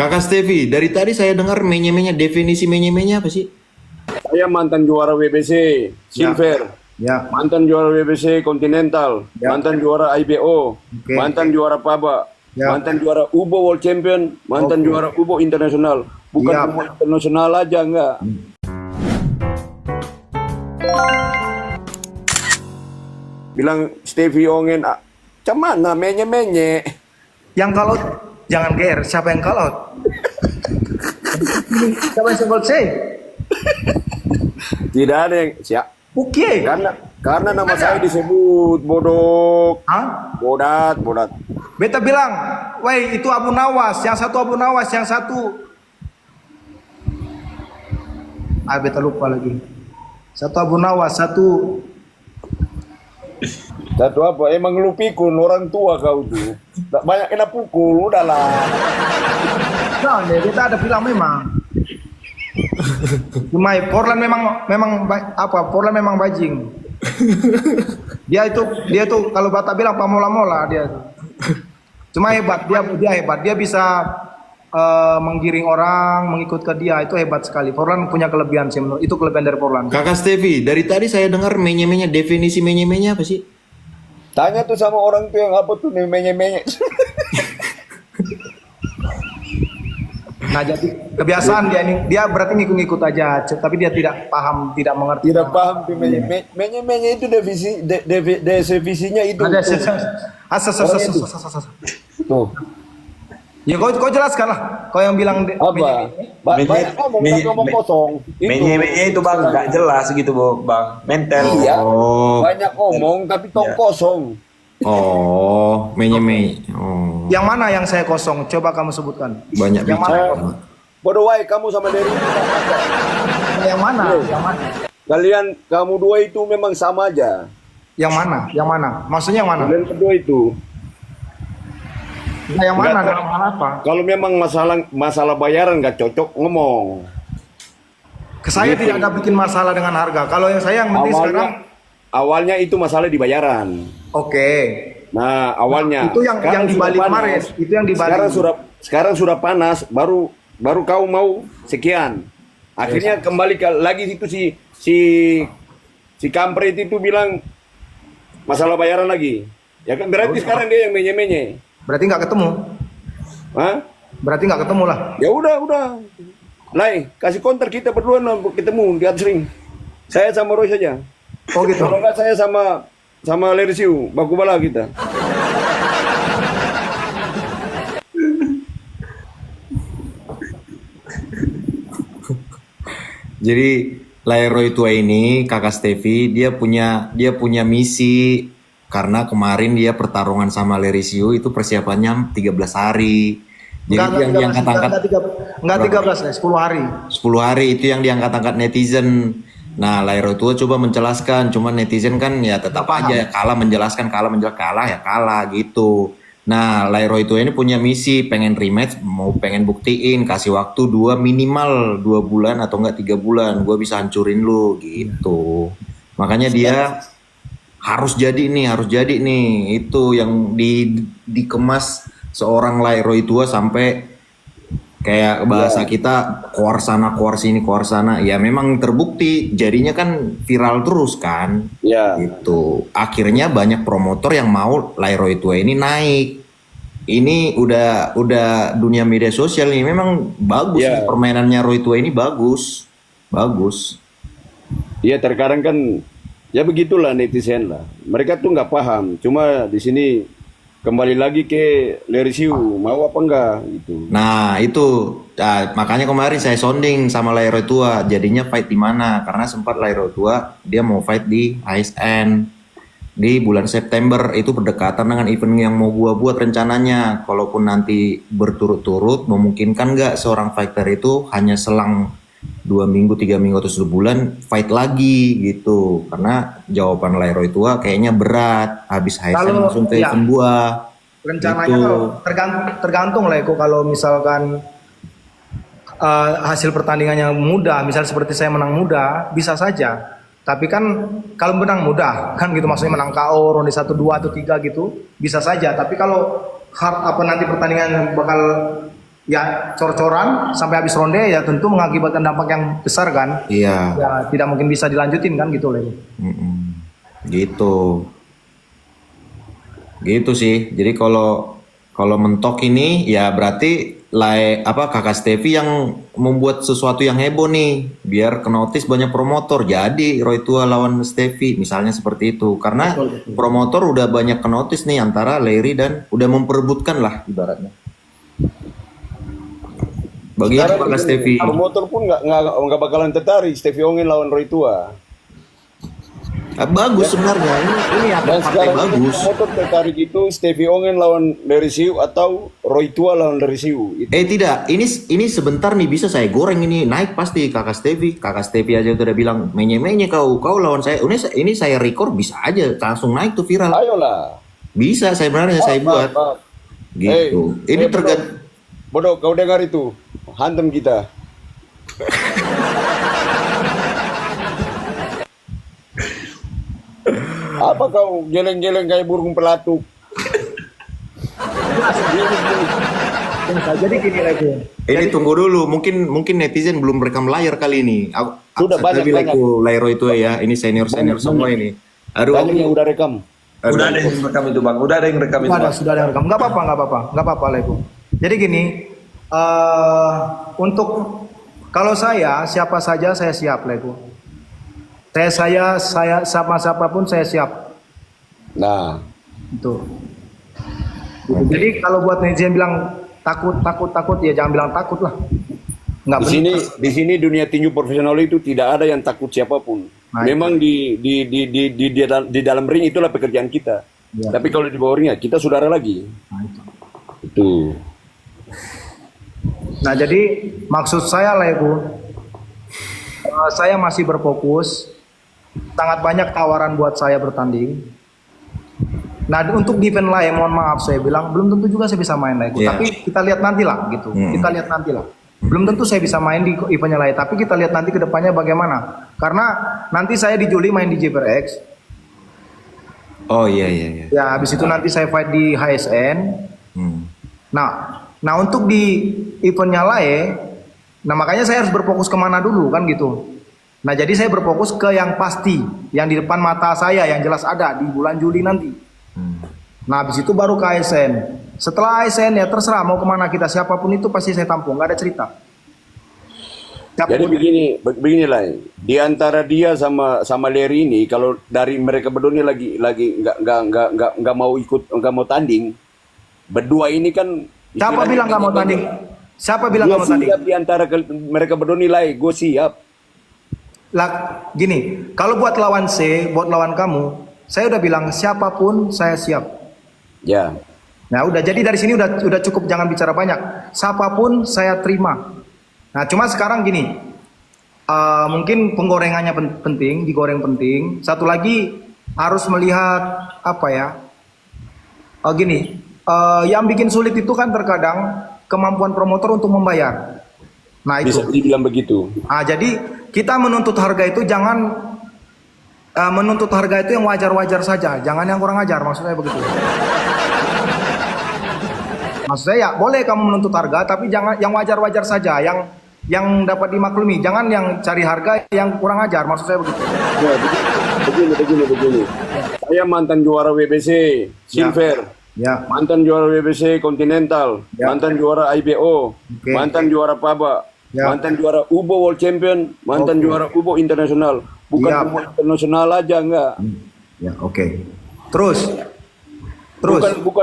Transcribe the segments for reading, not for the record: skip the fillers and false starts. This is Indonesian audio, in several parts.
Kakak Stevi, dari tadi saya dengar menye-menye, definisi menye-menye apa sih? Saya mantan juara WBC Ya, Silver, ya, mantan juara WBC Continental, ya, mantan juara IBO, oke, mantan juara PABA, ya, mantan juara UBO World Champion, mantan oke, juara UBO Internasional. Bukan ya. UBO Internasional aja enggak. Bilang Stevie Ongen, ah, mana menye-menye. Yang kalau jangan GR, siapa yang kalau? Siapa yang sebut saya? Tidak ada yang siap. Oke. Karena nama saya disebut bodok, Hah? bodat. Beta bilang, woi itu Abu Nawas, yang satu Abu Nawas, yang satu. Beta lupa lagi. Satu Abu Nawas, satu. Satu apa? Emang lu pikun orang tua kau tuh. Tak banyak kena pukul, udahlah. Nah, beta ada bilang memang. Cuma Portland Portland memang bajing. Dia itu kalau Bata bilang pamola-mola dia. Cuma dia hebat. Dia bisa menggiring orang, mengikut ke dia, itu hebat sekali. Portland punya kelebihan sih, itu kelebihan dari Portland. Kakak Stevi, dari tadi saya dengar menye-menye, definisi menye-menye apa sih? Tanya tuh sama orang tuh yang apa tuh menye-menye. Nah jadi kebiasaan dia berarti ngikut-ngikut aja, tapi dia tidak paham, tidak mengerti. Tidak paham tuh menye-menye itu definisinya itu. Ada Tuh. ya kau jelaskan lah, kau yang bilang Apa? Banyak ngomong tapi ngomong kosong. Menye-menye itu bang, nggak jelas gitu bang, mental. Iya. Oh, Banyak ngomong tapi tong Iya. kosong. oh, menye-menye. Oh, yang mana yang saya kosong, coba kamu sebutkan. banyak Yang bicara. mana? Bodoh wae kamu sama Dery. Yang mana? Yang mana? Kalian kamu dua itu memang sama aja. Yang mana? Yang mana? Maksudnya yang mana? Kalian berdua itu. Nah, yang mana Nggak, dalam hal apa? Kalau memang masalah bayaran nggak cocok ngomong. Ke saya Gitu. tidak ada bikin masalah dengan harga. Kalau yang saya yang penting sekarang, Awalnya itu masalah di bayaran. oke. Nah, awalnya. Itu yang Sekarang di sudah Bali panas. kemarin. Itu yang di Bali. Sekarang sudah panas, baru kau mau sekian. Akhirnya kembali lagi itu si kampret itu bilang masalah bayaran lagi. Ya kan berarti sekarang dia yang menye-menye. Berarti nggak ketemu. Hah? Berarti nggak ketemu lah. Ya udah. Lai, kasih kontak kita berdua ketemu di atas ring. Saya sama Roy saja. Oh gitu. Kalau nggak saya sama Lersiu, baku bala kita. Jadi Leroy Tua ini kakak Stevi dia punya misi karena kemarin dia pertarungan sama Lerisiu itu persiapannya 13 hari. Jadi itu yang diangkat-angkat Enggak 13 nih, 10 hari. 10 hari itu yang diangkat-angkat netizen. Nah, Leroy Tua coba menjelaskan, cuman netizen kan ya tetap aja kalah ya kalah gitu. Nah, Leroy Tua ini punya misi pengen rematch, pengen buktiin kasih waktu minimal 2 bulan atau enggak 3 bulan, gue bisa hancurin lu gitu. Makanya dia harus jadi nih itu yang dikemas seorang Leroy Tua sampai kayak bahasa kita keluar sana ya memang terbukti jadinya kan viral terus kan Ya. gitu. Akhirnya banyak promotor yang mau Leroy Tua ini naik. Ini udah dunia media sosial nih memang bagus Ya. nih, permainannya Roy Tua ini bagus. Iya terkadang kan ya begitulah netizen lah. Mereka tuh nggak paham. Cuma di sini kembali lagi ke Lerisiu mau apa enggak gitu. Nah itu makanya kemarin saya sounding sama Leroy Tua jadinya fight di mana karena sempat Leroy Tua dia mau fight di ASN di bulan September itu berdekatan dengan event yang mau gua buat rencananya. Kalaupun nanti berturut-turut memungkinkan nggak seorang fighter itu hanya selang 2 minggu 3 minggu atau sebulan fight lagi gitu karena jawaban Leroy Tua kayaknya berat habis ASN Kalau- langsung ke iya. event gua. Rencananya Gitu. kalau tergantung lah Eko, kalau misalkan hasil pertandingannya mudah, misal seperti saya menang mudah, bisa saja. Tapi kan kalau menang mudah, kan gitu maksudnya menang KO ronde 1 2 atau 3 gitu, bisa saja. Tapi kalau nanti pertandingan bakal ya cor-coran sampai habis ronde ya tentu mengakibatkan dampak yang besar kan. Iya. Ya tidak mungkin bisa dilanjutin kan gitu Lego. Gitu. Gitu sih. Jadi kalau mentok ini ya berarti Kakak Stevi yang membuat sesuatu yang heboh nih biar kenotis banyak promotor. Jadi Roy Tua lawan Stevi misalnya seperti itu. Karena promotor udah banyak kenotis nih antara Larry dan udah memperebutkan lah ibaratnya. Bagian Kakak Stevi. Promotor pun nggak bakalan tertarik Stevi Ongen lawan Roy Tua. Bagus sebenarnya ini Dan partai sekarang bagus. promotor tertarik itu Stevi Ongen lawan Larry Siu atau Roy Tua lawan Larry Siu. Tidak, ini sebentar nih bisa saya goreng ini naik pasti Kakak Stevi aja udah bilang menye-menye kau lawan saya. Ini saya record bisa aja langsung naik tuh viral. Ayolah. Bisa saya sebenarnya saya buat. Gitu. Ini tergantung. Bodoh, kau dengar itu. Hantam kita. Apa kau geleng-geleng kayak burung pelatuk? Jadi gini Lego. Ini tunggu dulu, mungkin netizen belum rekam layar kali ini. Sudah banyak. Layar itu ya. Ini senior semua ini. Aduh, Banyak yang udah rekam. Udah ada yang rekam itu bang, udah ada yang rekam itu. Sudah ada yang rekam. Nggak apa-apa Lego. Jadi gini, untuk kalau saya siapa saja saya siap Lego. Saya siapapun saya siap. Nah, Itu. Jadi kalau buat netizen bilang takut ya jangan bilang takut lah. Nggak di sini dunia tinju profesional itu tidak ada yang takut siapapun. Nah, Memang di dalam ring itulah pekerjaan kita. Ya. Tapi kalau di bawah ring ya kita saudara lagi. Itu. Nah jadi maksud saya lah Ibu, saya masih berfokus. Sangat banyak tawaran buat saya bertanding. Nah untuk di event lain, mohon maaf saya bilang belum tentu juga saya bisa main lah Ibu. Yeah. Tapi kita lihat nanti lah gitu. Kita lihat nanti lah. Belum tentu saya bisa main di eventnya lain. Tapi kita lihat nanti kedepannya bagaimana. Karena nanti saya di Juli main di JPRX. oh iya. Ya habis itu nanti saya fight di HSN. Nah untuk di eventnya lain, nah makanya saya harus berfokus kemana dulu kan gitu. Nah jadi saya berfokus ke yang pasti, yang di depan mata saya, yang jelas ada di bulan Juli nanti. Nah habis itu baru ke ASN. Setelah ASN ya terserah mau kemana kita, siapapun itu pasti saya tampung, nggak ada cerita. Jadi beginilah. Di antara dia sama Larry ini, kalau dari mereka berdua ini lagi nggak mau ikut, nggak mau tanding, berdua ini kan. Siapa bilang nggak mau tanding? Siapa bilang nggak mau tanding? Di antara mereka berdua nilai, gue siap. Lah, gini, kalau buat lawan buat lawan kamu, saya udah bilang siapapun saya siap. Ya. Nah, udah jadi dari sini udah cukup, jangan bicara banyak. Siapapun saya terima. Nah, cuma sekarang gini, mungkin penggorengannya penting, digoreng penting. Satu lagi harus melihat apa ya? Yang bikin sulit itu kan terkadang kemampuan promotor untuk membayar. Nah, itu. Bisa dibilang begitu. Jadi kita menuntut harga itu jangan menuntut harga itu yang wajar-wajar saja, jangan yang kurang ajar, maksudnya begitu. Maksudnya ya boleh kamu menuntut harga, tapi jangan yang wajar-wajar saja, yang dapat dimaklumi, jangan yang cari harga yang kurang ajar, maksud saya begitu. Ya, begini. Saya mantan juara WBC Silver. Ya. Mantan juara WBC Continental, Ya. mantan juara IBO, Oke. mantan juara PABA, Ya. mantan juara UBO World Champion, mantan Oke. juara UBO Internasional. Bukan Ya. UBO Internasional aja enggak. Ya, oke. Terus.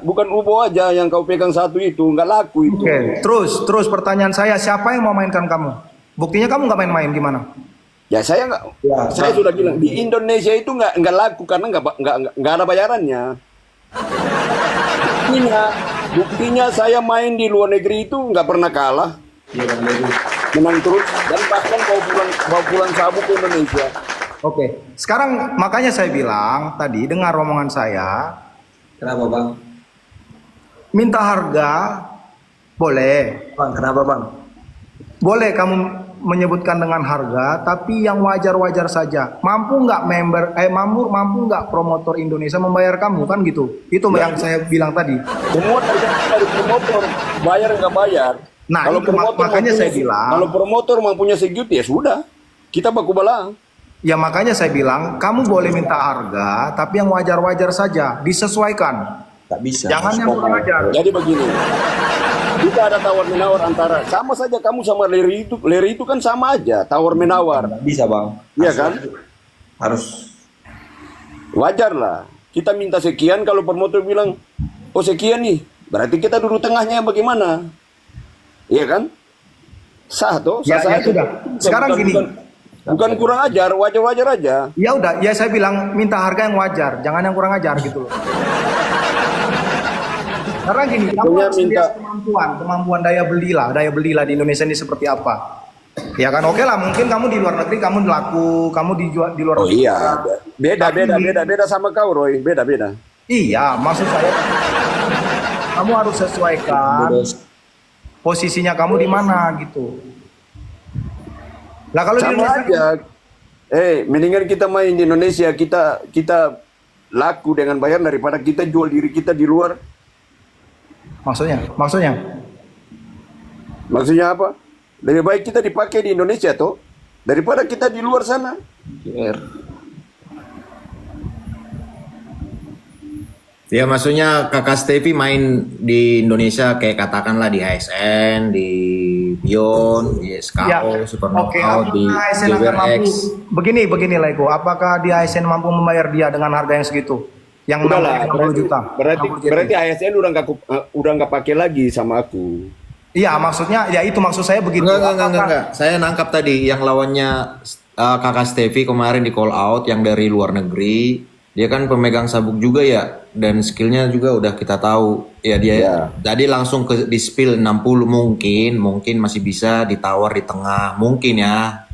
Bukan UBO aja yang kau pegang satu itu, enggak laku itu. Oke. Terus pertanyaan saya, siapa yang mau mainkan kamu? Buktinya kamu nggak main-main gimana? Ya saya enggak, Ya, saya sudah bilang di Indonesia itu enggak laku karena enggak ada bayarannya. Buktinya saya main di luar negeri itu nggak pernah kalah, menang terus dan bahkan bawa pulang sabu ke Indonesia. Oke. Sekarang makanya saya bilang tadi dengar omongan saya, Kenapa bang? minta harga boleh. Bang, kenapa bang? Boleh kamu menyebutkan dengan harga, tapi yang wajar-wajar saja. Mampu nggak mampu nggak promotor Indonesia membayar kamu kan gitu? Itu yang saya bilang tadi. Semua tergantung dari promotor, bayar nggak bayar. Nah, Kalau itu makanya saya bilang, kalau promotor mau punya segitu ya sudah, kita baku bala. ya makanya saya bilang, kamu boleh minta harga, tapi yang wajar-wajar saja, disesuaikan. Tak bisa. Jangan yang kurang ajar. Jadi begini, kita ada tawar menawar antara sama saja kamu sama Leri itu kan sama aja tawar menawar, Nggak bisa bang. iya kan? Harus. Wajar lah. Kita minta sekian, kalau promotor bilang, oh sekian nih, berarti kita duduk tengahnya bagaimana? Iya kan? Sah toh? Ya, Sah ya sudah. Sekarang gini. Bukan kurang ajar, wajar-wajar aja. Ya udah, ya saya bilang minta harga yang wajar, jangan yang kurang ajar gitu loh. Karena gini, kamu Pokoknya harus minta- lihat kemampuan daya belilah di Indonesia ini seperti apa. Ya kan, oke lah, mungkin kamu di luar negeri kamu laku, kamu dijual di luar Oh negeri. iya, beda sama kau Roy, beda. Iya, maksud saya kamu harus sesuaikan posisinya kamu di mana gitu. Lah kalau di Sama Indonesia aja. Mendingan kita main di Indonesia, kita laku dengan bayar daripada kita jual diri kita di luar. maksudnya Maksudnya apa? Lebih baik kita dipakai di Indonesia toh daripada kita di luar sana. Ya maksudnya kakak Stevi main di Indonesia kayak katakanlah di HSN, di Bion, di SKO, ya. Super Oke, Knockout, di apakah ASN akan mampu? JWRX. Begini Lego, apakah di ASN mampu membayar dia dengan harga yang segitu? Yang Udahlah, 60 juta. berarti 60 juta. berarti ASN udah nggak pakai lagi sama aku. Iya, maksudnya ya itu maksud saya begitu. Enggak. Saya nangkap tadi yang lawannya kakak Stevi kemarin di call out yang dari luar negeri. Dia kan pemegang sabuk juga ya, dan skillnya juga udah kita tahu. Ya dia Ya. tadi langsung ke di spill 60 mungkin masih bisa ditawar di tengah mungkin ya.